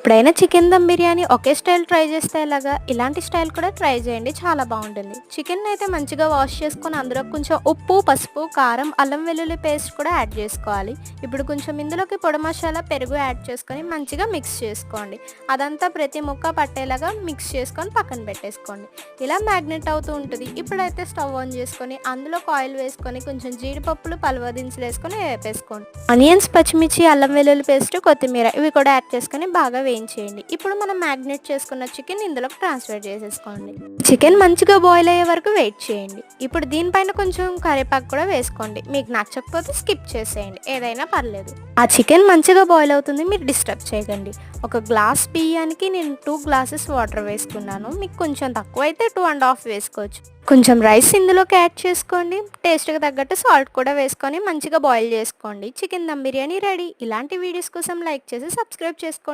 ఎప్పుడైనా చికెన్ దమ్ బిర్యానీ ఒకే style try చేస్తే ఎలాగా, ఇలాంటి స్టైల్ కూడా ట్రై చేయండి, చాలా బాగుంటుంది. చికెన్ అయితే మంచిగా వాష్ చేసుకొని అందులో కొంచెం ఉప్పు, పసుపు, కారం, అల్లం వెల్లుల్లి పేస్ట్ కూడా యాడ్ చేసుకోవాలి. ఇప్పుడు కొంచెం ఇందులోకి పొడి మసాలా, పెరుగు యాడ్ చేసుకొని మంచిగా మిక్స్ చేసుకోండి. అదంతా ప్రతి ముక్క పట్టేలాగా మిక్స్ చేసుకొని పక్కన పెట్టేసుకోండి. ఇలా మ్యాగ్నెట్ అవుతూ ఉంటుంది. ఇప్పుడైతే స్టవ్ ఆన్ చేసుకొని అందులోకి ఆయిల్ వేసుకొని కొంచెం జీడిపప్పులు, పలువ దినుసులు వేసుకొని వేపేసుకోండి. ఆనియన్స్, పచ్చిమిర్చి, అల్లం వెల్లుల్లి పేస్ట్, కొత్తిమీర ఇవి కూడా యాడ్ చేసుకొని బాగా వేయించేయండి. ఇప్పుడు మనం మ్యాగ్నేట్ చేసుకున్న చికెన్ ఇందులోకి ట్రాన్స్ఫర్ చేసేసుకోండి. చికెన్ మంచిగా బాయిల్ అయ్యే వరకు వెయిట్ చేయండి. ఇప్పుడు దీనిపైన కొంచెం కరివేపాకు కూడా వేసుకోండి. మీకు నచ్చకపోతే స్కిప్ చేసేయండి, ఏదైనా పర్లేదు. ఆ చికెన్ మంచిగా బాయిల్ అవుతుంది, మీరు డిస్టర్బ్ చేయకండి. ఒక గ్లాస్ బియ్యానికి నేను 2 గ్లాసెస్ వాటర్ వేసుకున్నాను. మీకు కొంచెం తక్కువ అయితే 2.5 వేసుకోవచ్చు. కొంచెం రైస్ ఇందులోకి యాడ్ చేసుకోండి. టేస్ట్కి తగ్గట్టు సాల్ట్ కూడా వేసుకొని మంచిగా బాయిల్ చేసుకోండి. Chicken dum biryani ready. ఇలాంటి వీడియోస్ కోసం లైక్ చేసి సబ్స్క్రైబ్ చేసుకోండి.